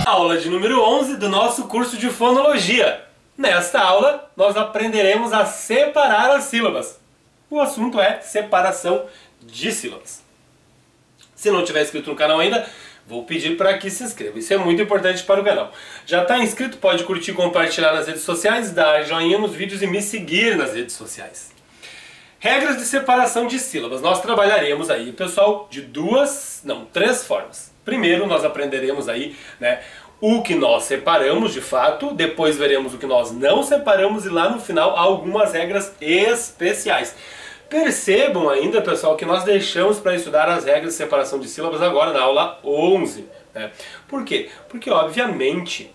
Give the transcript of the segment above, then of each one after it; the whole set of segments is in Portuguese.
Aula de número 11 do nosso curso de fonologia. Nesta aula, nós aprenderemos a separar as sílabas. O assunto é separação de sílabas. Se não tiver inscrito no canal ainda, vou pedir para que se inscreva. Isso é muito importante para o canal. Já está inscrito? Pode curtir, compartilhar nas redes sociais, dar joinha nos vídeos e me seguir nas redes sociais. Regras de separação de sílabas. Nós trabalharemos aí, pessoal, de três formas. Primeiro, nós aprenderemos aí, o que nós separamos de fato, depois veremos o que nós não separamos e lá no final algumas regras especiais. Percebam ainda, pessoal, que nós deixamos para estudar as regras de separação de sílabas agora na aula 11. Por quê? Porque, obviamente,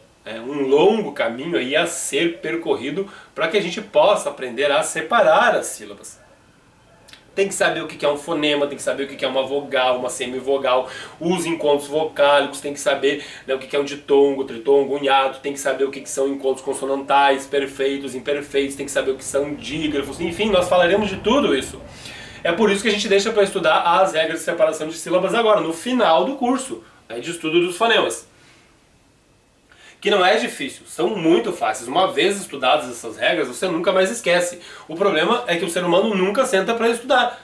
um longo caminho aí a ser percorrido para que a gente possa aprender a separar as sílabas. Tem que saber o que é um fonema, tem que saber o que é uma vogal, uma semivogal, os encontros vocálicos, tem que saber o que é um ditongo, tritongo, um hiato, tem que saber o que são encontros consonantais, perfeitos, imperfeitos, tem que saber o que são dígrafos, enfim, nós falaremos de tudo isso. É por isso que a gente deixa para estudar as regras de separação de sílabas agora, no final do curso de estudo dos fonemas. Que não é difícil, são muito fáceis. Uma vez estudadas essas regras, você nunca mais esquece. O problema é que o ser humano nunca senta para estudar,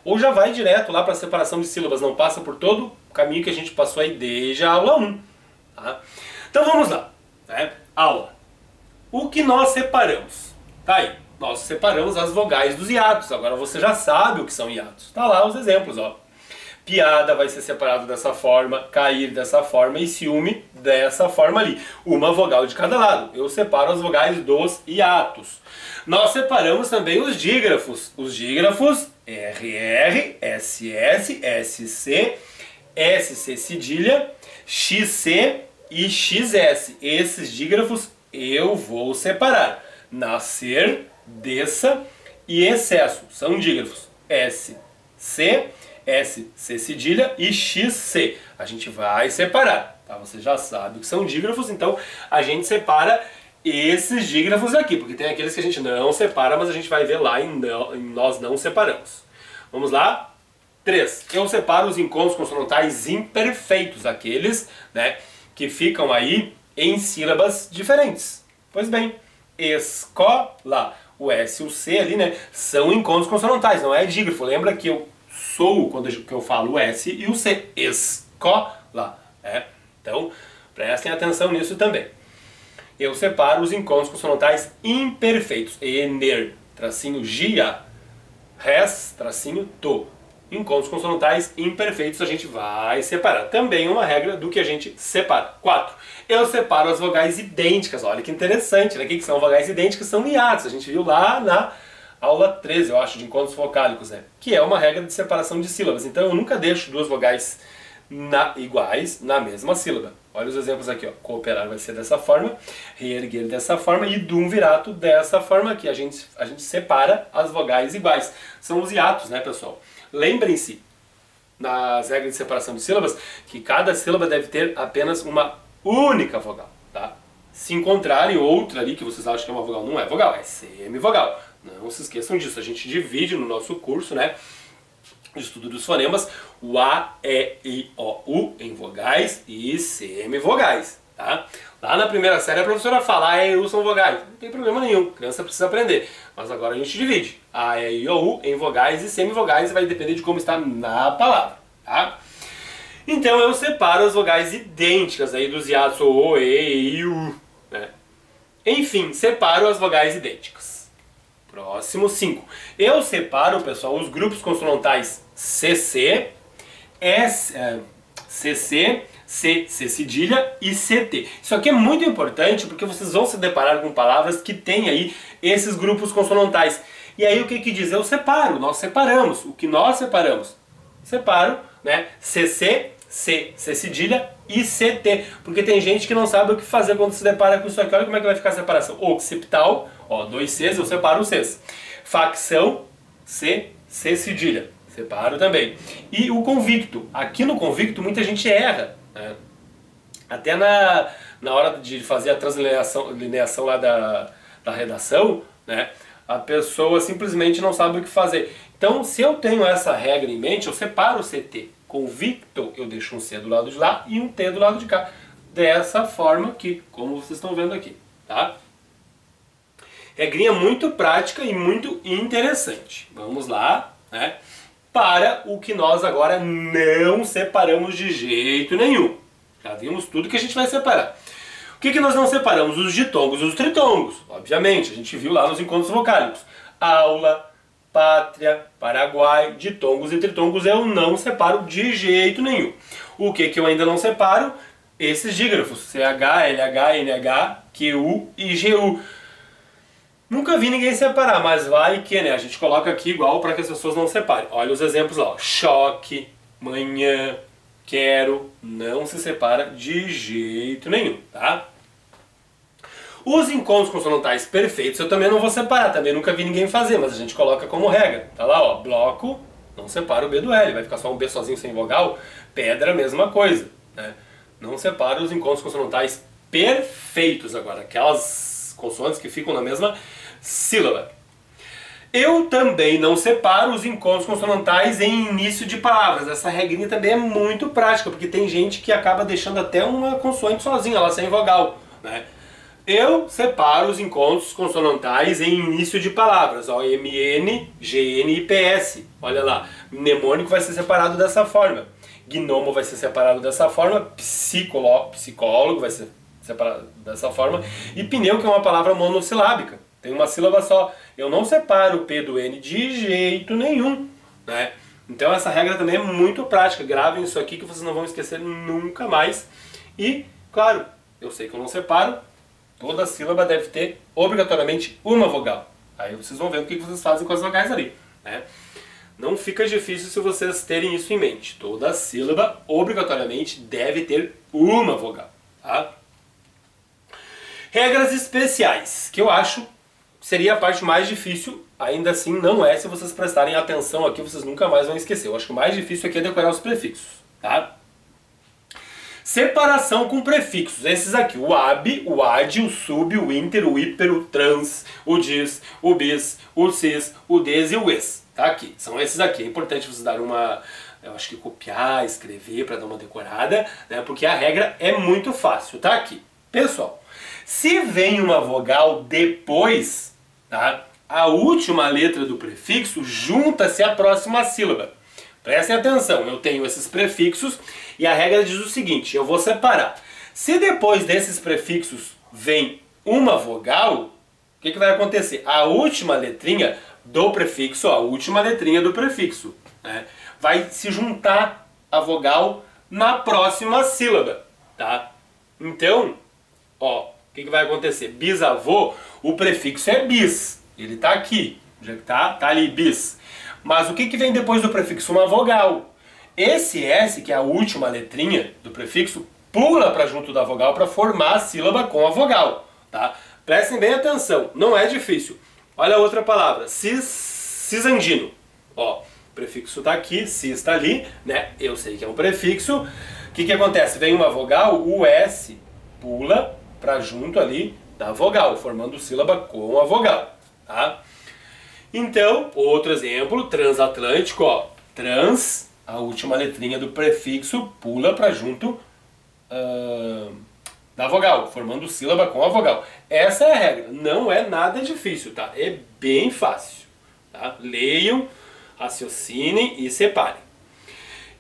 ou já vai direto lá para a separação de sílabas, não passa por todo o caminho que a gente passou aí desde a aula 1. Tá? Então vamos lá. Aula. O que nós separamos? Tá aí. Nós separamos as vogais dos hiatos. Agora você já sabe o que são hiatos. Tá lá os exemplos, ó. Piada vai ser separado dessa forma, cair dessa forma e ciúme dessa forma ali. Uma vogal de cada lado. Eu separo as vogais dos hiatos. Nós separamos também os dígrafos. Os dígrafos RR, SS, SC, SC cedilha, XC e XS. Esses dígrafos eu vou separar. Nascer, desça e excesso. São dígrafos. SC, SC cedilha e XC. A gente vai separar, tá? Você já sabe o que são dígrafos, então a gente separa esses dígrafos aqui, porque tem aqueles que a gente não separa, mas a gente vai ver lá em nós não separamos. Vamos lá? 3. Eu separo os encontros consonantais imperfeitos, aqueles que ficam aí em sílabas diferentes. Pois bem, escola, o S e o C ali, são encontros consonantais, não é dígrafo. Lembra que eu sou quando eu falo o S e o C. Escola. Então, prestem atenção nisso também. Eu separo os encontros consonantais imperfeitos. Ener, tracinho gia, res, tracinho to. Encontros consonantais imperfeitos a gente vai separar. Também uma regra do que a gente separa. 4. Eu separo as vogais idênticas. Olha que interessante, O que são vogais idênticas? São hiatos. A gente viu lá na aula 13, eu acho, de encontros vocálicos, que é uma regra de separação de sílabas. Então eu nunca deixo duas vogais iguais na mesma sílaba. Olha os exemplos aqui, ó. Cooperar vai ser dessa forma, reerguer dessa forma e duumvirato dessa forma aqui. A gente separa as vogais iguais. São os hiatos, pessoal? Lembrem-se, nas regras de separação de sílabas, que cada sílaba deve ter apenas uma única vogal, tá? Se encontrarem outra ali que vocês acham que é uma vogal, não é vogal, é semivogal. Não se esqueçam disso, a gente divide no nosso curso, de estudo dos fonemas, o A, E, I, O, U em vogais e semivogais, tá? Lá na primeira série a professora fala A, E, I, U são vogais, não tem problema nenhum, a criança precisa aprender. Mas agora a gente divide A, E, I, O, U em vogais e semivogais, vai depender de como está na palavra, tá? Então eu separo as vogais idênticas aí dos hiatos O, E, I, U, Enfim, separo as vogais idênticas. Próximo, 5. Eu separo, pessoal, os grupos consonantais CC, CC, C cedilha e CT. Isso aqui é muito importante porque vocês vão se deparar com palavras que têm aí esses grupos consonantais. E aí o que diz? Eu separo, nós separamos. O que nós separamos? Separo, CC, C cedilha e CT. Porque tem gente que não sabe o que fazer quando se depara com isso aqui. Olha como é que vai ficar a separação. Occipital, ó, 2 Cs, eu separo os Cs. Facção, C cedilha. Separo também. E o convicto. Aqui no convicto muita gente erra. Até na hora de fazer a translineação lá da redação, a pessoa simplesmente não sabe o que fazer. Então, se eu tenho essa regra em mente, eu separo o CT. Convicto, eu deixo um C do lado de lá e um T do lado de cá. dessa forma aqui, como vocês estão vendo aqui, tá? Regrinha muito prática e muito interessante. Vamos lá, né? Para o que nós agora não separamos de jeito nenhum. Já vimos tudo que a gente vai separar. O que nós não separamos? Os ditongos e os tritongos. Obviamente, a gente viu lá nos encontros vocálicos. Aula, pátria, Paraguai, ditongos e tritongos eu não separo de jeito nenhum. O que eu ainda não separo? Esses dígrafos. CH, LH, NH, QU e GU. Nunca vi ninguém separar, mas vai que, né? A gente coloca aqui igual para que as pessoas não separem. Olha os exemplos lá. Ó. Choque, manhã, quero, não se separa de jeito nenhum, tá? Os encontros consonantais perfeitos eu também não vou separar, também nunca vi ninguém fazer, mas a gente coloca como regra. Tá lá, ó, bloco, não separa o B do L, vai ficar só um B sozinho sem vogal. Pedra, mesma coisa, né? Não separa os encontros consonantais perfeitos agora, aquelas consoantes que ficam na mesma sílaba. Eu também não separo os encontros consonantais em início de palavras. Essa regrinha também é muito prática, porque tem gente que acaba deixando até uma consoante sozinha, lá sem vogal, né? Eu separo os encontros consonantais em início de palavras. Ó, MN, GN e PS. Olha lá, mnemônico vai ser separado dessa forma. Gnomo vai ser separado dessa forma. Psicólogo vai ser separado dessa forma. E pneu, que é uma palavra monossilábica. Tem uma sílaba só. Eu não separo o P do N de jeito nenhum, né? Então essa regra também é muito prática. Gravem isso aqui que vocês não vão esquecer nunca mais. E, claro, eu sei que eu não separo. Toda sílaba deve ter obrigatoriamente uma vogal. Aí vocês vão ver o que vocês fazem com as vogais ali, né? Não fica difícil se vocês terem isso em mente. Toda sílaba obrigatoriamente deve ter uma vogal, tá? Regras especiais, que eu acho seria a parte mais difícil, ainda assim não é. Se vocês prestarem atenção aqui, vocês nunca mais vão esquecer. Eu acho que o mais difícil aqui é decorar os prefixos, tá? Separação com prefixos, esses aqui, o ab, o ad, o sub, o inter, o hiper, o trans, o dis, o bis, o cis, o des e o es, tá aqui, são esses aqui. É importante vocês darem uma, eu acho que copiar, escrever para dar uma decorada, né, porque a regra é muito fácil, tá aqui. Pessoal, se vem uma vogal depois, tá, a última letra do prefixo junta-se à próxima sílaba. Prestem atenção, eu tenho esses prefixos e a regra diz o seguinte, eu vou separar. Se depois desses prefixos vem uma vogal, o que vai acontecer? A última letrinha do prefixo, a última letrinha do prefixo, né, vai se juntar a vogal na próxima sílaba, tá? Então, ó, o que vai acontecer? Bisavô, o prefixo é bis, ele tá aqui, já tá ali, bis. Mas o que vem depois do prefixo? Uma vogal. Esse S, que é a última letrinha do prefixo, pula para junto da vogal para formar a sílaba com a vogal, tá? Prestem bem atenção, não é difícil. Olha a outra palavra, cisandino. Ó, o prefixo está aqui, cis está ali, né? Eu sei que é um prefixo. O que acontece? Vem uma vogal, o S pula para junto ali da vogal, formando sílaba com a vogal, tá? Então, outro exemplo, transatlântico, ó, trans, a última letrinha do prefixo pula para junto da vogal, formando sílaba com a vogal. Essa é a regra, não é nada difícil, tá? É bem fácil, tá? Leiam, raciocinem e separem.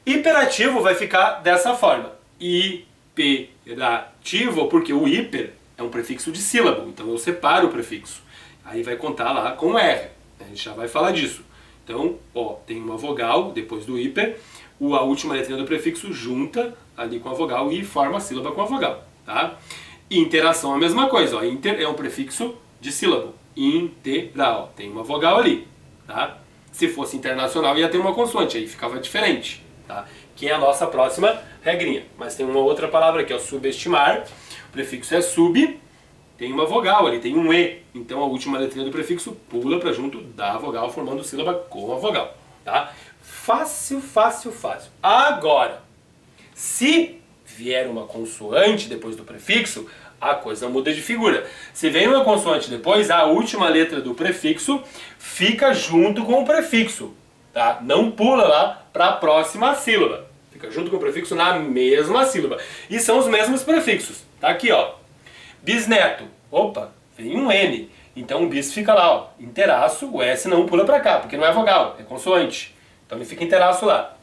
Hiperativo vai ficar dessa forma, hiperativo, porque o hiper é um prefixo de sílabo, então eu separo o prefixo, aí vai contar lá com R. A gente já vai falar disso. Então, ó, tem uma vogal depois do hiper, a última letra do prefixo junta ali com a vogal e forma a sílaba com a vogal, tá? Interação é a mesma coisa, ó, inter é um prefixo de sílabo, interal, tem uma vogal ali, tá? Se fosse internacional ia ter uma consoante, aí ficava diferente, tá? Que é a nossa próxima regrinha. Mas tem uma outra palavra aqui, ó, subestimar, o prefixo é sub, tem uma vogal ali, tem um E, então a última letrinha do prefixo pula para junto da vogal, formando sílaba com a vogal, tá? Fácil, fácil, fácil. Agora, se vier uma consoante depois do prefixo, a coisa muda de figura. Se vem uma consoante depois, a última letra do prefixo fica junto com o prefixo, tá? Não pula lá para a próxima sílaba. Fica junto com o prefixo na mesma sílaba. E são os mesmos prefixos. Tá aqui, ó. Bisneto. Opa, vem um N. Então o bis fica lá, ó. Inteiraço, o S não pula pra cá, porque não é vogal, é consoante. Então ele fica inteiraço lá.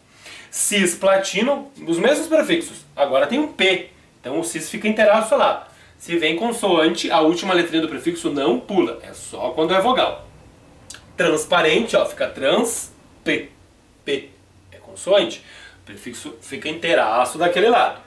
Cisplatino, os mesmos prefixos. Agora tem um P. Então o cis fica inteiraço lá. Se vem consoante, a última letrinha do prefixo não pula. É só quando é vogal. Transparente, ó, fica trans, P. P é consoante. O prefixo fica inteiraço daquele lado.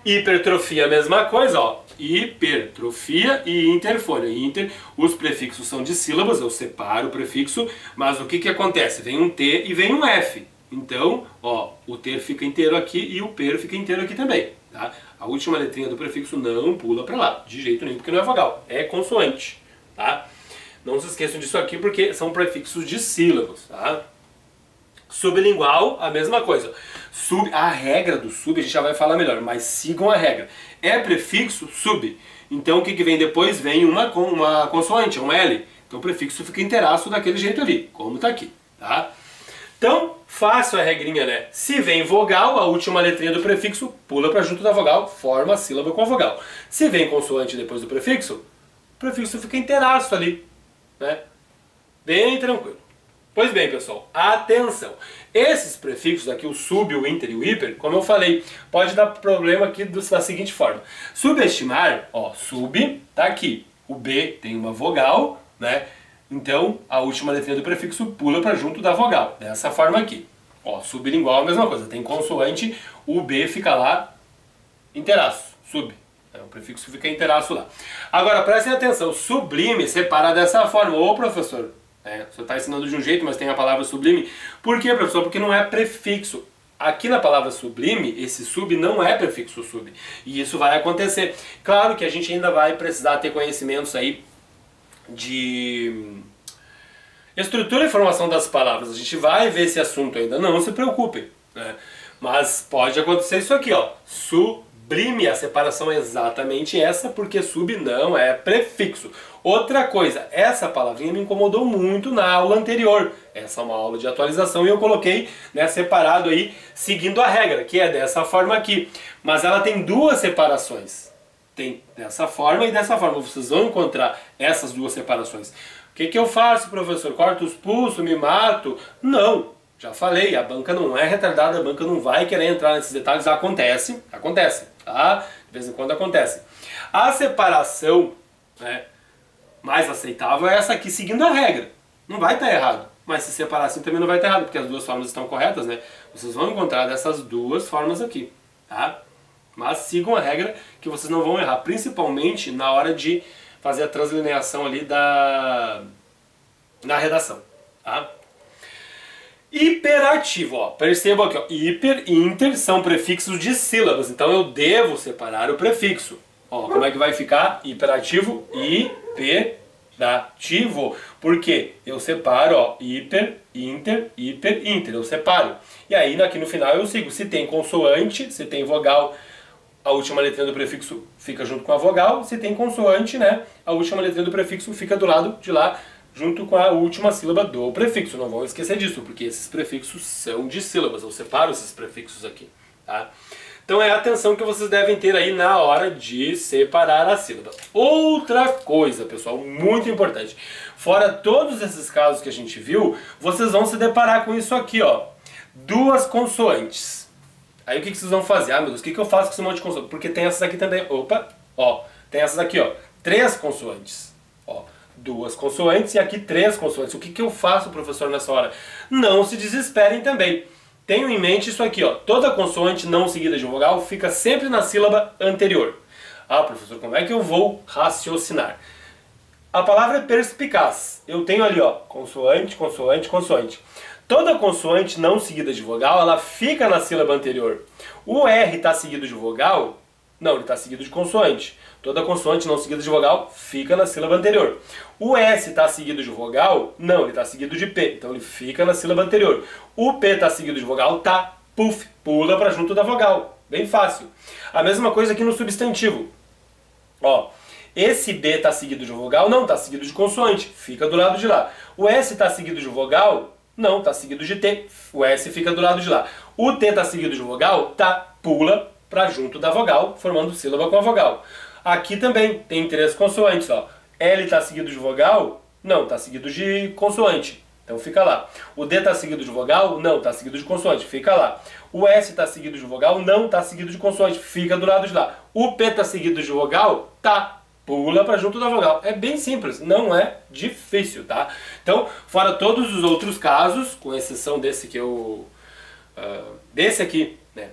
Hipertrofia, a mesma coisa, ó. Hipertrofia e interfônia. Inter, os prefixos são de sílabas, eu separo o prefixo, mas o que que acontece? Vem um T e vem um F. Então, ó, o ter fica inteiro aqui e o per fica inteiro aqui também, tá? A última letrinha do prefixo não pula para lá, de jeito nenhum, porque não é vogal, é consoante, tá? Não se esqueçam disso aqui porque são prefixos de sílabas, tá? Sublingual, a mesma coisa. A regra do sub a gente já vai falar melhor, mas sigam a regra. É prefixo sub, então o que que vem depois? Vem uma consoante, um L. Então o prefixo fica inteiraço daquele jeito ali, como tá aqui, tá? Então, fácil a regrinha, né? Se vem vogal, a última letrinha do prefixo pula para junto da vogal, forma a sílaba com a vogal. Se vem consoante depois do prefixo, o prefixo fica inteiraço ali, né? Bem tranquilo. Pois bem, pessoal, atenção. Esses prefixos aqui, o sub, o inter e o hiper, como eu falei, pode dar problema aqui da seguinte forma. Subestimar, ó, sub, tá aqui. O B tem uma vogal, né? Então, a última letrinha do prefixo pula para junto da vogal, dessa forma aqui. Ó, sublingual a mesma coisa, tem consoante, o B fica lá inteiraço, sub. O prefixo fica inteiraço lá. Agora, prestem atenção, sublime separa dessa forma. Ô, professor, você está ensinando de um jeito, mas tem a palavra sublime. Por quê, professor? Porque não é prefixo. Aqui na palavra sublime, esse sub não é prefixo sub. E isso vai acontecer. Claro que a gente ainda vai precisar ter conhecimentos aí de estrutura e formação das palavras. A gente vai ver esse assunto ainda, não se preocupem, né? Mas pode acontecer isso aqui, ó, sublime, a separação é exatamente essa, porque sub não é prefixo. Outra coisa, essa palavrinha me incomodou muito na aula anterior. Essa é uma aula de atualização e eu coloquei, né, separado aí, seguindo a regra, que é dessa forma aqui. Mas ela tem duas separações. Tem dessa forma e dessa forma. Vocês vão encontrar essas duas separações. O que que eu faço, professor? Corto os pulsos, me mato? Não. Já falei, a banca não é retardada, a banca não vai querer entrar nesses detalhes. Acontece, tá? De vez em quando acontece. A separação, né, mais aceitável é essa aqui, seguindo a regra. Não vai estar errado. Mas se separar assim também não vai estar errado, porque as duas formas estão corretas, né? Vocês vão encontrar dessas duas formas aqui, tá? Mas sigam a regra que vocês não vão errar, principalmente na hora de fazer a translineação ali na redação, tá? Hiperativo, ó, percebam aqui, ó, hiper e inter são prefixos de sílabas, então eu devo separar o prefixo. Ó, como é que vai ficar? Hiperativo, hiperativo. Por quê? Eu separo, ó, hiper, inter, eu separo. E aí aqui no final eu sigo, se tem consoante, se tem vogal, a última letrinha do prefixo fica junto com a vogal. Se tem consoante, né, a última letrinha do prefixo fica do lado de lá, junto com a última sílaba do prefixo. Não vão esquecer disso, porque esses prefixos são de sílabas. Eu separo esses prefixos aqui, tá? Então é a atenção que vocês devem ter aí na hora de separar a sílaba. Outra coisa, pessoal, muito importante. Fora todos esses casos que a gente viu, vocês vão se deparar com isso aqui, ó. Duas consoantes. Aí o que vocês vão fazer? Ah, meu Deus, o que eu faço com esse monte de consoantes? Porque tem essas aqui também. Opa, ó. Tem essas aqui, ó. 3 consoantes. Ó. 2 consoantes e aqui 3 consoantes. O que eu faço, professor, nessa hora? Não se desesperem também. Tenham em mente isso aqui, ó. Toda consoante não seguida de vogal fica sempre na sílaba anterior. Ah, professor, como é que eu vou raciocinar? A palavra é perspicaz. Eu tenho ali, ó, consoante, consoante, consoante. Toda consoante não seguida de vogal, ela fica na sílaba anterior. O R está seguido de vogal? Não, ele está seguido de consoante. Toda consoante não seguida de vogal fica na sílaba anterior. O S está seguido de vogal? Não, ele está seguido de P. Então ele fica na sílaba anterior. O P está seguido de vogal? Tá. Puf, pula para junto da vogal. Bem fácil. A mesma coisa aqui no substantivo. Ó, esse B está seguido de vogal? Não, está seguido de consoante. Fica do lado de lá. O S está seguido de vogal? não, está seguido de T, o S fica do lado de lá. O T está seguido de vogal, tá, pula para junto da vogal, formando sílaba com a vogal. Aqui também tem 3 consoantes, ó. L está seguido de vogal, não, está seguido de consoante. Então fica lá. O D está seguido de vogal, não, está seguido de consoante, fica lá. O S está seguido de vogal, não, está seguido de consoante, fica do lado de lá. O P está seguido de vogal, tá, pula para junto da vogal. É bem simples, não é difícil, tá? Então, fora todos os outros casos, com exceção desse que eu... desse aqui, né?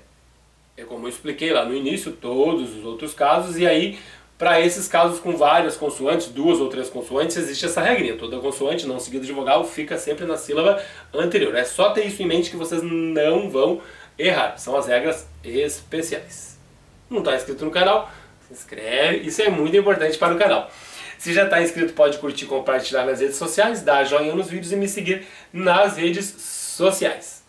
É como eu expliquei lá no início, todos os outros casos, e aí, para esses casos com várias consoantes, 2 ou 3 consoantes, existe essa regrinha. Toda consoante não seguida de vogal fica sempre na sílaba anterior. É só ter isso em mente que vocês não vão errar. São as regras especiais. Não está inscrito no canal? Se inscreve, isso é muito importante para o canal. Se já está inscrito, pode curtir, compartilhar nas redes sociais, dar joinha nos vídeos e me seguir nas redes sociais.